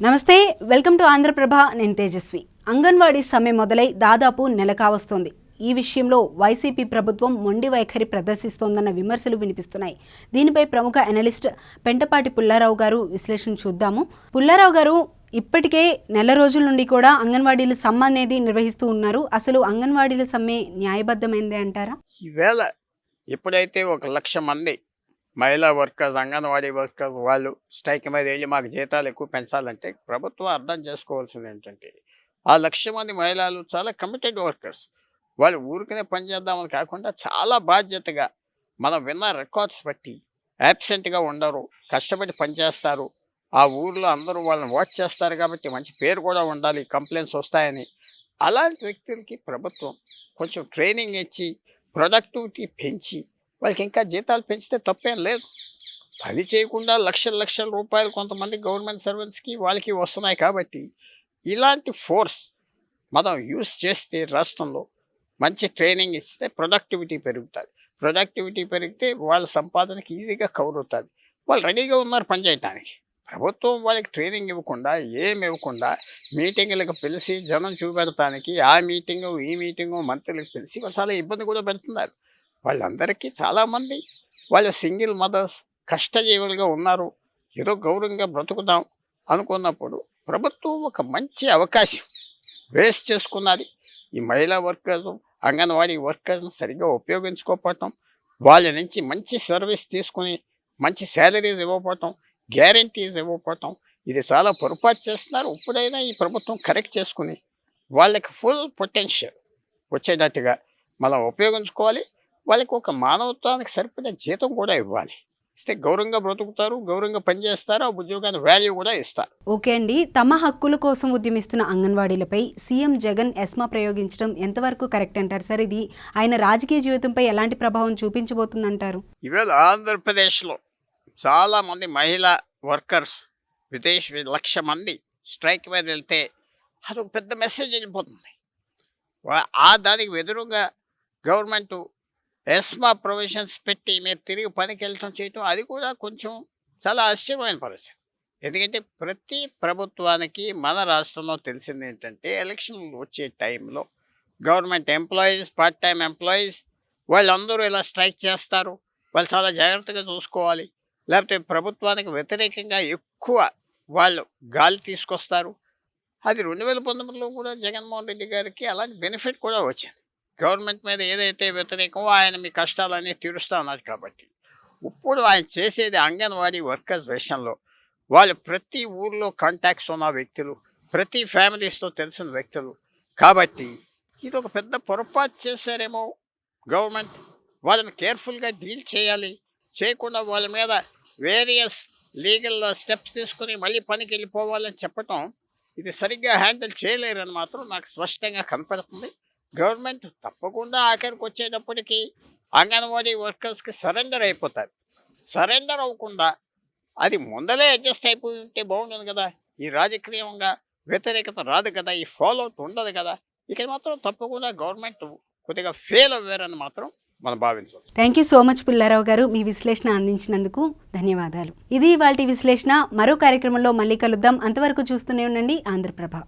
నమస్తే, welcome to Andhraprabha. నేను తేజస్వి. అంగన్వాడీ సమ్మె మొదలై దాదాపు నెల కావస్తోంది. ఈ విషయంలో వైసీపీ ప్రభుత్వం మొండి వైఖరి ప్రదర్శిస్తోందన్న విమర్శలు వినిపిస్తున్నాయి. దీనిపై ప్రముఖ అనలిస్ట్ పెంటపాటి పుల్లారావు గారు విశ్లేషణ చూద్దాము. పుల్లారావు గారు, ఇప్పటికే నెల రోజుల నుండి కూడా అంగన్వాడీలు సమ్మె అనేది నిర్వహిస్తూ ఉన్నారు. అసలు అంగన్వాడీల సమ్మె న్యాయబద్ధమైందే అంటారా? ఈవేళ ఎప్పుడైతే 1,00,000 మంది మహిళా వర్కర్స్, అంగన్వాడీ వర్కర్స్ వాళ్ళు స్ట్రైక్ మీద వెళ్ళి మాకు జీతాలు ఎక్కువ పెంచాలంటే ప్రభుత్వం అర్థం చేసుకోవాల్సింది ఏంటంటే, ఆ 1,00,000 మంది మహిళలు చాలా కమిటెడ్ వర్కర్స్. వాళ్ళు ఊరికనే పనిచేద్దామని కాకుండా చాలా బాధ్యతగా మనం విన్న రికార్డ్స్ బట్టి యాబ్సెంట్గా ఉండరు, కష్టపడి పనిచేస్తారు. ఆ ఊర్లో అందరూ వాళ్ళని వాచ్ చేస్తారు కాబట్టి మంచి పేరు కూడా ఉండాలి, కంప్లైంట్స్ వస్తాయని. అలాంటి వ్యక్తులకి ప్రభుత్వం కొంచెం ట్రైనింగ్ ఇచ్చి ప్రొడక్టివిటీ పెంచి వాళ్ళకి ఇంకా జీతాలు పెంచితే తప్పేం లేదు. పని చేయకుండా లక్షల లక్షల రూపాయలు కొంతమంది గవర్నమెంట్ సర్వెంట్స్కి వాళ్ళకి వస్తున్నాయి కాబట్టి ఇలాంటి ఫోర్స్ మనం యూస్ చేస్తే రాష్ట్రంలో మంచి ట్రైనింగ్ ఇస్తే ప్రొడక్టివిటీ పెరుగుతుంది. ప్రొడక్టివిటీ పెరిగితే వాళ్ళ సంపాదనకి ఈజీగా కవర్ అవుతుంది. వాళ్ళు రెడీగా ఉన్నారు పని చేయడానికి. ప్రభుత్వం వాళ్ళకి ట్రైనింగ్ ఇవ్వకుండా, ఏమి ఇవ్వకుండా మీటింగులకు పిలిచి జనం చూపెడటానికి ఆ మీటింగు ఈ మీటింగు మంత్రులకు పిలిచి వాళ్ళు చాలా ఇబ్బంది కూడా పెడుతున్నారు. వాళ్ళందరికీ చాలామంది వాళ్ళు సింగిల్ మదర్స్, కష్టజీవులుగా ఉన్నారు. ఏదో గౌరవంగా బ్రతుకుదాం అనుకున్నప్పుడు ప్రభుత్వం ఒక మంచి అవకాశం వేస్ట్ చేసుకున్నది. ఈ మహిళా వర్కర్స్, అంగన్వాడీ వర్కర్స్ని సరిగ్గా ఉపయోగించుకోకపోవటం, వాళ్ళ నుంచి మంచి సర్వీస్ తీసుకుని మంచి శాలరీస్ ఇవ్వకపోవటం, గ్యారంటీస్ ఇవ్వకపోవటం, ఇది చాలా పొరపాటు చేస్తున్నారు. ఇప్పుడైనా ఈ ప్రభుత్వం కరెక్ట్ చేసుకుని వాళ్ళకి ఫుల్ పొటెన్షియల్ వచ్చేటట్టుగా మనం ఉపయోగించుకోవాలి. వాళ్ళకి ఒక మానవత్వానికి సరిపడే జీతం కూడా ఇవ్వాలి. ఇస్తే గౌరవంగా బ్రతుకుతారు, గౌరవంగా పనిచేస్తారు, ఆ ఉద్యోగాన్ని వాల్యూ కూడా ఇస్తారు. ఓకే అండి, తమ హక్కుల కోసం ఉద్యమిస్తున్న అంగన్వాడీలపై సీఎం జగన్ ఎస్మా ప్రయోగించడం ఎంతవరకు కరెక్ట్ అంటారు సార్? ఇది ఆయన రాజకీయ జీవితంపై ఎలాంటి ప్రభావం చూపించబోతుందంటారు? ఈవేళ ఆంధ్రప్రదేశ్లో చాలామంది మహిళా వర్కర్స్ 1,00,000 మంది స్ట్రైక్ మీద వెళ్తే అదొక పెద్ద మెసేజ్ వెళ్ళిపోతుంది. దానికి ఎదురుగా గవర్నమెంటు ఎస్మా ప్రొవిజన్స్ పెట్టి మీరు తిరిగి పనికి వెళ్ళటం చేయటం, అది కూడా కొంచెం చాలా ఆశ్చర్యమైన పరిస్థితి. ఎందుకంటే ప్రతి ప్రభుత్వానికి మన రాష్ట్రంలో తెలిసింది ఏంటంటే, ఎలక్షన్లు వచ్చే టైంలో government employees, part time employees వాళ్ళందరూ ఇలా స్ట్రైక్ చేస్తారు. వాళ్ళు చాలా జాగ్రత్తగా చూసుకోవాలి. లేకపోతే ప్రభుత్వానికి వ్యతిరేకంగా ఎక్కువ వాళ్ళు గాలి తీసుకొస్తారు. అది 2019లో కూడా జగన్మోహన్ రెడ్డి గారికి అలాంటి బెనిఫిట్ కూడా వచ్చింది. గవర్నమెంట్ మీద ఏదైతే వ్యతిరేకమో ఆయన మీ కష్టాలన్నీ తీరుస్తూ ఉన్నారు కాబట్టి. ఇప్పుడు ఆయన చేసేది అంగన్వాడీ వర్కర్స్ విషయంలో వాళ్ళు ప్రతి ఊర్లో కాంటాక్ట్స్ ఉన్న వ్యక్తులు, ప్రతి ఫ్యామిలీస్తో తెలిసిన వ్యక్తులు కాబట్టి ఇది ఒక పెద్ద పొరపాటు చేశారేమో గవర్నమెంట్. వాళ్ళని కేర్ఫుల్గా డీల్ చేయాలి. చేయకుండా వాళ్ళ మీద వేరియస్ లీగల్ స్టెప్స్ తీసుకుని మళ్ళీ పనికి వెళ్ళిపోవాలని చెప్పటం, ఇది సరిగ్గా హ్యాండిల్ చేయలేరని మాత్రం నాకు స్పష్టంగా కనపడుతుంది. గవర్నమెంట్ తప్పకుండా ఆఖరికి వచ్చేటప్పటికి అంగన్వాడీ వర్కర్స్కి సరెండర్ అయిపోతారు. సరెండర్ అవ్వకుండా అది ముందలే అడ్జస్ట్ అయిపోయి ఉంటే బాగుండదు కదా. ఈ రాజకీయంగా వ్యతిరేకత రాదు కదా, ఈ ఫాలోఅవుట్ ఉండదు కదా. ఇక మాత్రం తప్పకుండా గవర్నమెంట్ కొద్దిగా ఫెయిల్ అవ్వారని మాత్రం మనం భావించవచ్చు. Thank you so much Pullarao గారు, మీ విశ్లేషణ అందించినందుకు ధన్యవాదాలు. ఇది ఇవాల్టి విశ్లేషణ. మరో కార్యక్రమంలో మళ్ళీ కలుద్దాం. అంతవరకు చూస్తూనే ఉండండి ఆంధ్రప్రభ.